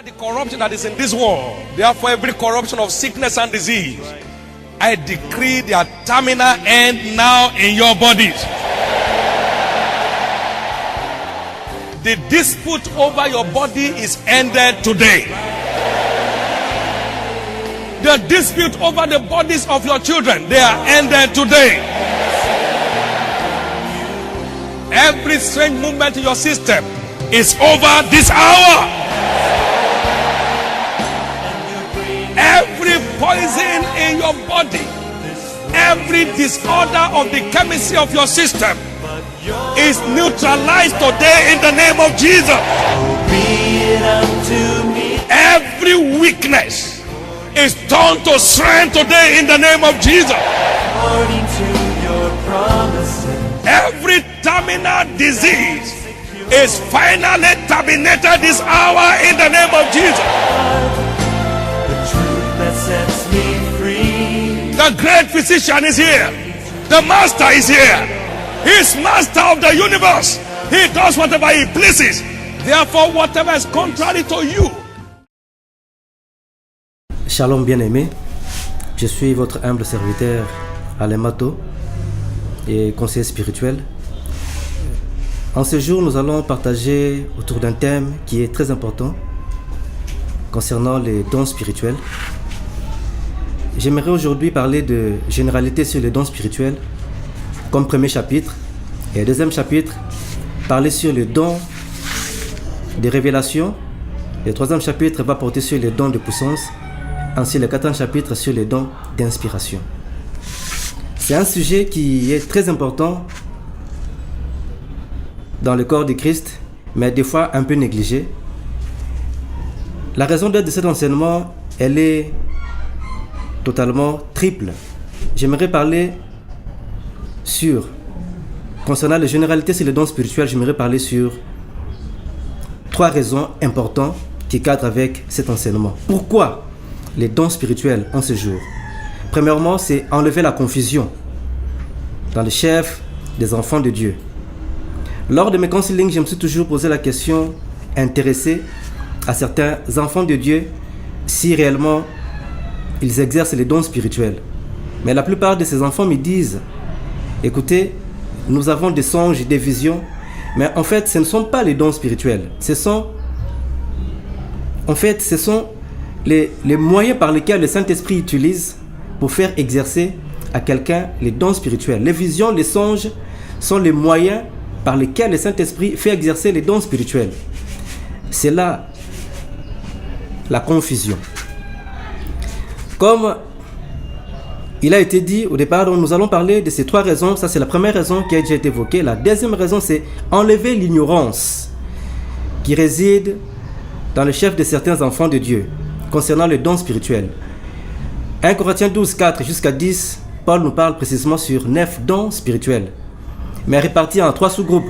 The corruption that is in this world, therefore every corruption of sickness and disease, I decree their terminal end now in your bodies. The dispute over your body is ended today. The dispute over the bodies of your children, they are ended today. Every strange movement in your system is over this hour. Every poison in your body, every disorder of the chemistry of your system is neutralized today in the name of Jesus. Every weakness is turned to strength today in the name of Jesus. Every terminal disease is finally terminated this hour in the name of Jesus. The great physician is here. The master is here. He is master of the universe. He does whatever he pleases. Therefore, whatever is contrary to you. Shalom bien-aimé. Je suis votre humble serviteur Alain Mato et conseiller spirituel. En ce jour, nous allons partager autour d'un thème qui est très important concernant les dons spirituels. J'aimerais aujourd'hui parler de généralité sur les dons spirituels comme premier chapitre, et deuxième chapitre, parler sur les dons de révélation. Le troisième chapitre va porter sur les dons de puissance, ainsi le quatrième chapitre sur les dons d'inspiration. C'est un sujet qui est très important dans le corps de Christ, mais des fois un peu négligé. La raison d'être de cet enseignement, elle est totalement triple. J'aimerais parler concernant les généralités sur les dons spirituels, j'aimerais parler sur 3 raisons importantes qui cadrent avec cet enseignement. Pourquoi les dons spirituels en ce jour? Premièrement, c'est enlever la confusion dans le chef des enfants de Dieu. Lors de mes counselings, je me suis toujours posé la question intéressée à certains enfants de Dieu si réellement ils exercent les dons spirituels. Mais la plupart de ces enfants me disent: écoutez, nous avons des songes, des visions, mais en fait, ce ne sont pas les dons spirituels. Ce sont les moyens par lesquels le Saint-Esprit utilise pour faire exercer à quelqu'un les dons spirituels. Les visions, les songes sont les moyens par lesquels le Saint-Esprit fait exercer les dons spirituels. C'est là la confusion. Comme il a été dit au départ, donc nous allons parler de ces 3 raisons. Ça, c'est la première raison qui a déjà été évoquée. La deuxième raison, c'est enlever l'ignorance qui réside dans le chef de certains enfants de Dieu concernant les dons spirituels. 1 Corinthiens 12, 4 jusqu'à 10, Paul nous parle précisément sur 9 dons spirituels, mais répartis en 3 sous-groupes.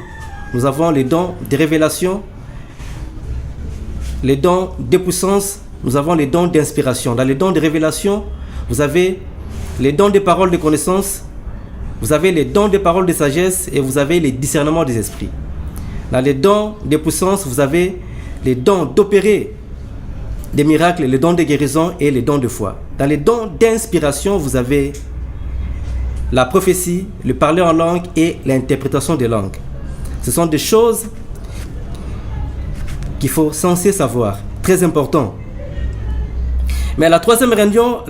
Nous avons les dons de révélation, les dons de puissance, nous avons les dons d'inspiration. Dans les dons de révélation, vous avez les dons de paroles de connaissance, vous avez les dons de paroles de sagesse et vous avez les discernements des esprits. Dans les dons de puissance, vous avez les dons d'opérer des miracles, les dons de guérison et les dons de foi. Dans les dons d'inspiration, vous avez la prophétie, le parler en langue et l'interprétation des langues. Ce sont des choses qu'il faut censé savoir, très important. Mais la troisième raison,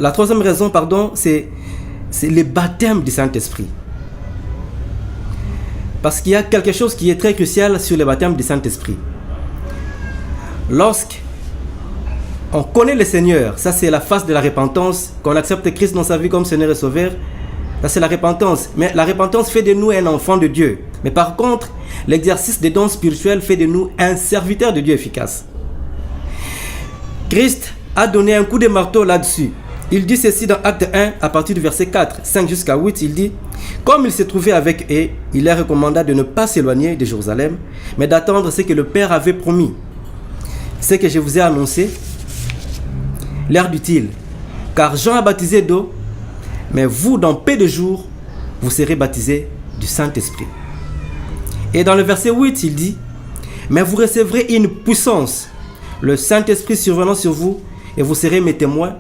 c'est le baptême du Saint-Esprit. Parce qu'il y a quelque chose qui est très crucial sur le baptême du Saint-Esprit. Lorsqu'on connaît le Seigneur, ça c'est la phase de la repentance, qu'on accepte Christ dans sa vie comme Seigneur et Sauveur, ça c'est la repentance. Mais la repentance fait de nous un enfant de Dieu. Mais par contre, l'exercice des dons spirituels fait de nous un serviteur de Dieu efficace. Christ a donné un coup de marteau là-dessus. Il dit ceci dans Acte 1, à partir du verset 4, 5 jusqu'à 8, il dit: comme il se trouvait avec eux, il leur recommanda de ne pas s'éloigner de Jérusalem, mais d'attendre ce que le Père avait promis. Ce que je vous ai annoncé, leur dit-il, car Jean a baptisé d'eau, mais vous, dans peu de jours, vous serez baptisés du Saint-Esprit. Et dans le verset 8, il dit: mais vous recevrez une puissance le Saint-Esprit survenant sur vous, et vous serez mes témoins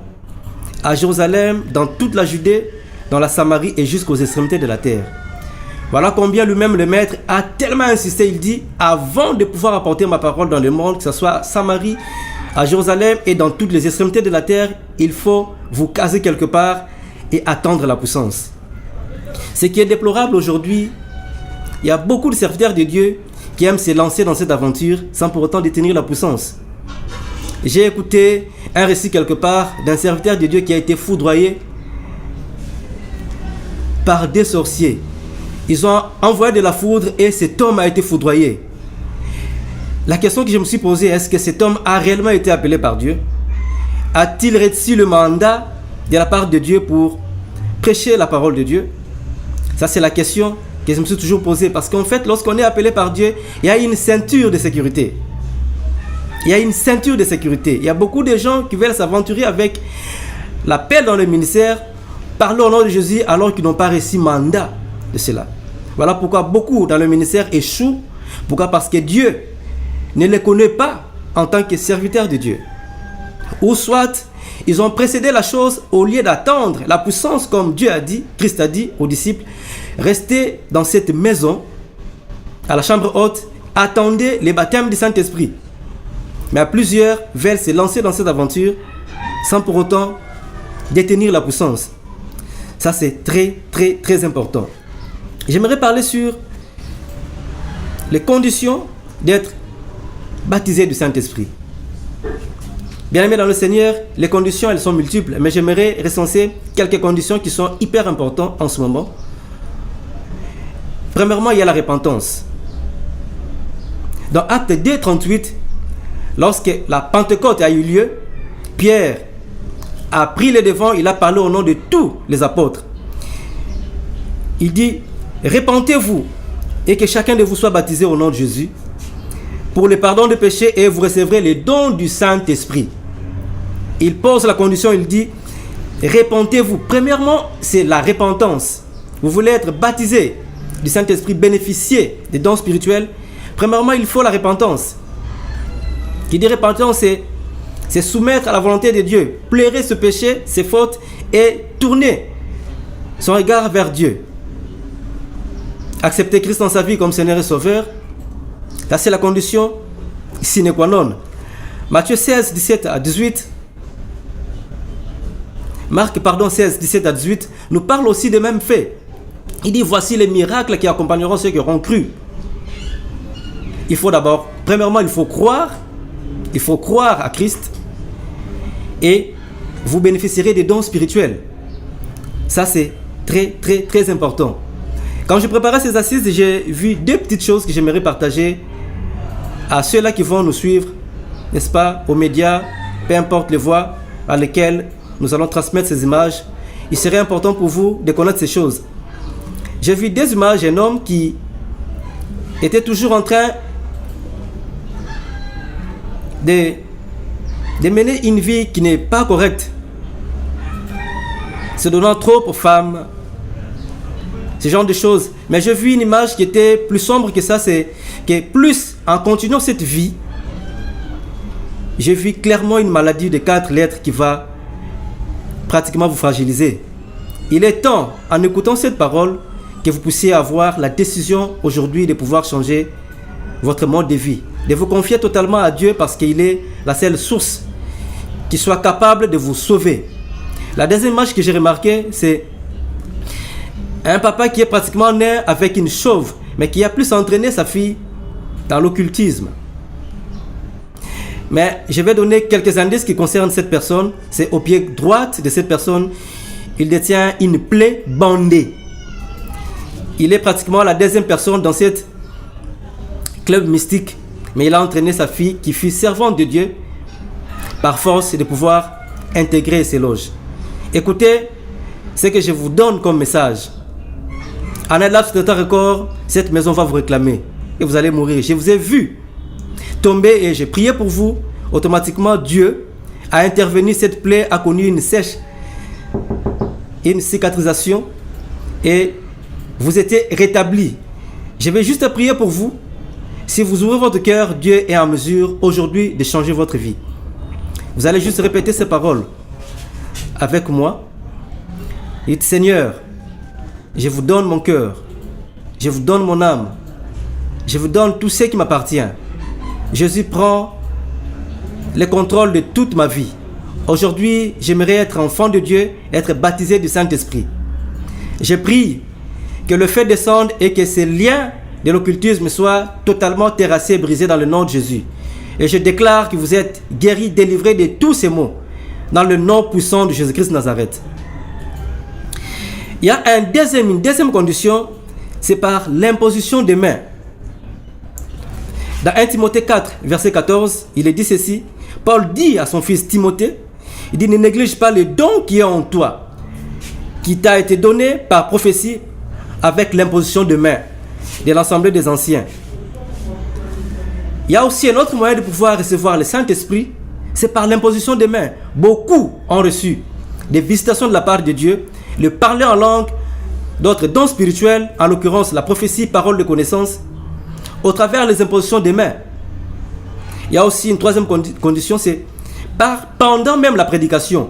à Jérusalem, dans toute la Judée, dans la Samarie et jusqu'aux extrémités de la terre. Voilà combien lui-même le Maître a tellement insisté. Il dit, avant de pouvoir apporter ma parole dans le monde, que ce soit à Samarie, à Jérusalem et dans toutes les extrémités de la terre, il faut vous caser quelque part et attendre la puissance. Ce qui est déplorable aujourd'hui, il y a beaucoup de serviteurs de Dieu qui aiment se lancer dans cette aventure sans pour autant détenir la puissance. J'ai écouté un récit quelque part d'un serviteur de Dieu qui a été foudroyé par des sorciers. Ils ont envoyé de la foudre et cet homme a été foudroyé. La question que je me suis posée, est-ce que cet homme a réellement été appelé par Dieu? A-t-il reçu le mandat de la part de Dieu pour prêcher la parole de Dieu? Ça, c'est la question que je me suis toujours posée. Parce qu'en fait, lorsqu'on est appelé par Dieu, il y a une ceinture de sécurité. Il y a une ceinture de sécurité. Il y a beaucoup de gens qui veulent s'aventurer avec l'appel dans le ministère, parler au nom de Jésus alors qu'ils n'ont pas reçu mandat de cela. Voilà pourquoi beaucoup dans le ministère échouent. Pourquoi? Parce que Dieu ne les connaît pas en tant que serviteurs de Dieu. Ou soit, ils ont précédé la chose au lieu d'attendre la puissance comme Dieu a dit, Christ a dit aux disciples, restez dans cette maison, à la chambre haute, attendez le baptême du Saint-Esprit. Mais à plusieurs veulent se lancer dans cette aventure sans pour autant détenir la puissance. Ça, c'est très, très, très important. J'aimerais parler sur les conditions d'être baptisé du Saint-Esprit. Bien-aimés dans le Seigneur, les conditions, elles sont multiples, mais j'aimerais recenser quelques conditions qui sont hyper importantes en ce moment. Premièrement, il y a la repentance. Dans Actes 2, 38, lorsque la Pentecôte a eu lieu, Pierre a pris le devant, il a parlé au nom de tous les apôtres. Il dit, repentez-vous et que chacun de vous soit baptisé au nom de Jésus pour le pardon des péchés et vous recevrez les dons du Saint-Esprit. Il pose la condition, il dit, repentez-vous. Premièrement, c'est la repentance. Vous voulez être baptisé du Saint-Esprit, bénéficier des dons spirituels. Premièrement, il faut la repentance. Qui dit repentance, c'est soumettre à la volonté de Dieu, plairer ce péché, ses fautes et tourner son regard vers Dieu. Accepter Christ dans sa vie comme Seigneur et Sauveur. Là, c'est la condition sine qua non. Matthieu 16, 17 à 18. Marc, 16, 17 à 18 nous parle aussi des mêmes faits. Il dit, voici les miracles qui accompagneront ceux qui auront cru. Il faut d'abord, premièrement, il faut croire à Christ et vous bénéficierez des dons spirituels. Ça, c'est très, très, très important. Quand je préparais ces assises, j'ai vu deux petites choses que j'aimerais partager à ceux-là qui vont nous suivre, n'est-ce pas, aux médias, peu importe les voies à lesquelles nous allons transmettre ces images. Il serait important pour vous de connaître ces choses. J'ai vu des images d'un homme qui était toujours en train de mener une vie qui n'est pas correcte, se donnant trop aux femmes, ce genre de choses. Mais j'ai vu une image qui était plus sombre que ça, c'est que plus en continuant cette vie, j'ai vu clairement une maladie de 4 lettres qui va pratiquement vous fragiliser. Il est temps, en écoutant cette parole, que vous puissiez avoir la décision aujourd'hui de pouvoir changer votre mode de vie, de vous confier totalement à Dieu parce qu'il est la seule source qui soit capable de vous sauver. La deuxième image que j'ai remarquée, c'est un papa qui est pratiquement né avec une chauve, mais qui a plus entraîné sa fille dans l'occultisme. Mais je vais donner quelques indices qui concernent cette personne. C'est au pied droit de cette personne, il détient une plaie bandée. Il est pratiquement la deuxième personne dans cette club mystique, mais il a entraîné sa fille qui fut servante de Dieu par force de pouvoir intégrer ces loges. Écoutez ce que je vous donne comme message. En un laps de temps record, cette maison va vous réclamer et vous allez mourir. Je vous ai vu tomber et j'ai prié pour vous. Automatiquement, Dieu a intervenu. Cette plaie a connu une sèche, une cicatrisation et vous étiez rétabli. Je vais juste prier pour vous Si vous ouvrez votre cœur, Dieu est en mesure aujourd'hui de changer votre vie. Vous allez juste répéter ces paroles avec moi. Dites, Seigneur, je vous donne mon cœur, je vous donne mon âme, je vous donne tout ce qui m'appartient. Jésus prend le contrôle de toute ma vie. Aujourd'hui, j'aimerais être enfant de Dieu, être baptisé du Saint-Esprit. Je prie que le feu descende et que ces liens de l'occultisme soient totalement terrassés et brisés dans le nom de Jésus. Et je déclare que vous êtes guéris, délivrés de tous ces maux dans le nom puissant de Jésus-Christ de Nazareth. Il y a une deuxième condition, c'est par l'imposition des mains. Dans 1 Timothée 4, verset 14, il est dit ceci. Paul dit à son fils Timothée, il dit, ne néglige pas le don qui est en toi, qui t'a été donné par prophétie avec l'imposition de mains de l'Assemblée des anciens. Il y a aussi un autre moyen de pouvoir recevoir le Saint-Esprit, c'est par l'imposition des mains. Beaucoup ont reçu des visitations de la part de Dieu, le parler en langue, d'autres dons spirituels, en l'occurrence la prophétie, parole de connaissance, au travers des impositions des mains. Il y a aussi une troisième condition, c'est pendant même la prédication.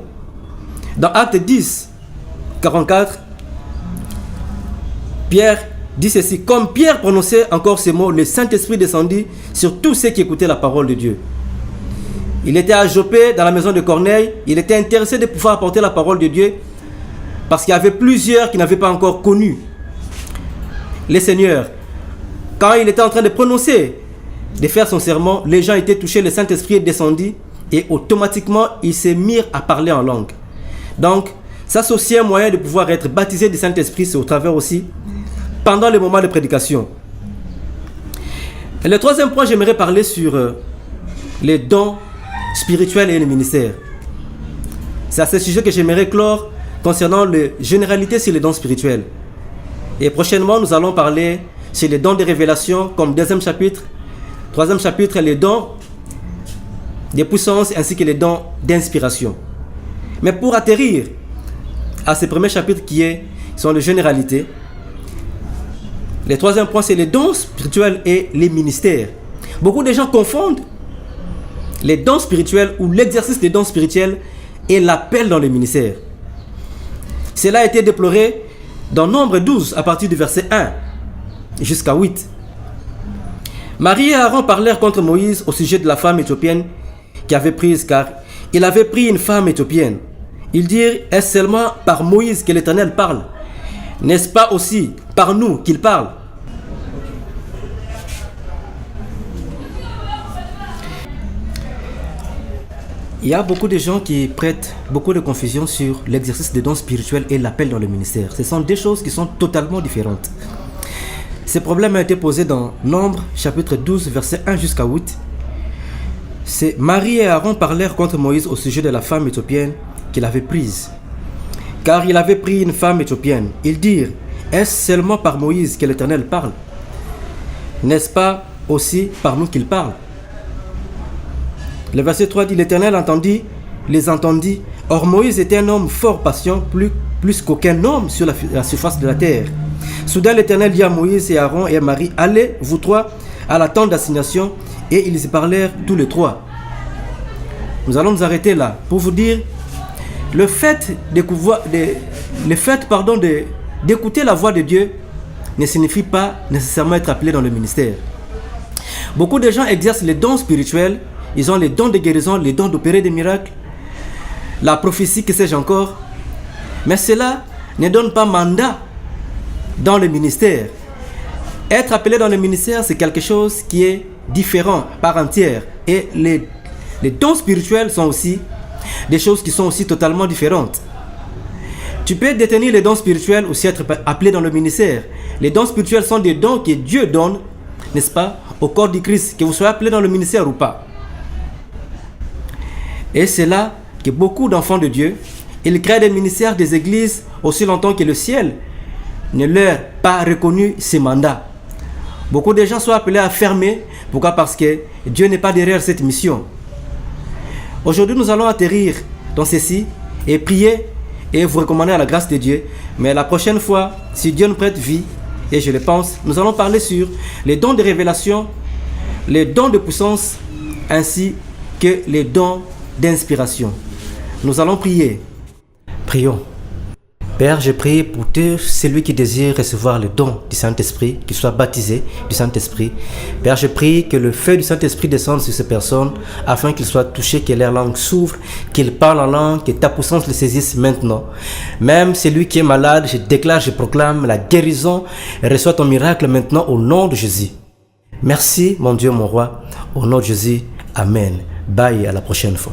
Dans Actes 10, 44, Pierre dit ceci, comme Pierre prononçait encore ces mots, le Saint-Esprit descendit sur tous ceux qui écoutaient la parole de Dieu. Il était à Joppé, dans la maison de Corneille, il était intéressé de pouvoir apporter la parole de Dieu, parce qu'il y avait plusieurs qui n'avaient pas encore connu le Seigneur. Quand il était en train de prononcer, de faire son sermon, les gens étaient touchés, le Saint-Esprit est descendu, et automatiquement, ils se mirent à parler en langue. Donc, ça c'est aussi un moyen de pouvoir être baptisé du Saint-Esprit, c'est au travers aussi, pendant les moments de prédication. Et le troisième point, j'aimerais parler sur les dons spirituels et les ministères. C'est à ce sujet que j'aimerais clore concernant les généralités sur les dons spirituels. Et prochainement, nous allons parler sur les dons de révélation comme deuxième chapitre. Troisième chapitre, les dons des puissances ainsi que les dons d'inspiration. Mais pour atterrir à ce premier chapitre qui sont les généralités, le troisième point, c'est les dons spirituels et les ministères. Beaucoup de gens confondent les dons spirituels ou l'exercice des dons spirituels et l'appel dans le ministère. Cela a été déploré dans Nombre 12 à partir du verset 1 jusqu'à 8. Marie et Aaron parlèrent contre Moïse au sujet de la femme éthiopienne qui avait prise, car il avait pris une femme éthiopienne. Ils dirent, est-ce seulement par Moïse que l'Éternel parle? N'est-ce pas aussi par nous qu'il parle? Il y a beaucoup de gens qui prêtent beaucoup de confusion sur l'exercice des dons spirituels et l'appel dans le ministère. Ce sont deux choses qui sont totalement différentes. Ce problème a été posé dans Nombre, chapitre 12, verset 1 jusqu'à 8. C'est Marie et Aaron parlèrent contre Moïse au sujet de la femme éthiopienne qu'il avait prise. Car il avait pris une femme éthiopienne. Ils dirent, est-ce seulement par Moïse que l'Éternel parle? N'est-ce pas aussi par nous qu'il parle? Le verset 3 dit, l'Éternel les entendit. Or Moïse était un homme fort patient, plus qu'aucun homme sur la surface de la terre. Soudain l'Éternel dit à Moïse et Aaron et à Marie, allez, vous trois, à la tente d'assignation. Et ils se parlèrent tous les trois. Nous allons nous arrêter là pour vous dire, le fait d'écouter la voix de Dieu ne signifie pas nécessairement être appelé dans le ministère. Beaucoup de gens exercent les dons spirituels. Ils ont les dons de guérison, les dons d'opérer des miracles, la prophétie, que sais-je encore. Mais cela ne donne pas mandat dans le ministère. Être appelé dans le ministère, c'est quelque chose qui est différent, par entière. Et les dons spirituels sont aussi des choses qui sont aussi totalement différentes. Tu peux détenir les dons spirituels, aussi être appelé dans le ministère. Les dons spirituels sont des dons que Dieu donne, n'est-ce pas, au corps du Christ, que vous soyez appelé dans le ministère ou pas. Et c'est là que beaucoup d'enfants de Dieu, ils créent des ministères, des églises, aussi longtemps que le ciel ne leur a pas reconnu ces mandats. Beaucoup de gens sont appelés à fermer. Pourquoi? Parce que Dieu n'est pas derrière cette mission. Aujourd'hui, nous allons atterrir dans ceci et prier et vous recommander à la grâce de Dieu. Mais la prochaine fois, si Dieu nous prête vie, et je le pense, nous allons parler sur les dons de révélation les dons de puissance ainsi que les dons d'inspiration. Nous allons prier. Prions. Père, je prie pour tout celui qui désire recevoir le don du Saint-Esprit, qu'il soit baptisé du Saint-Esprit. Père, je prie que le feu du Saint-Esprit descende sur ces personnes afin qu'ils soient touchés, que leur langue s'ouvre, qu'ils parlent en langue, que ta puissance les saisisse maintenant. Même celui qui est malade, je déclare, je proclame la guérison et reçois ton miracle maintenant au nom de Jésus. Merci mon Dieu, mon roi. Au nom de Jésus, Amen. Bye, à la prochaine fois.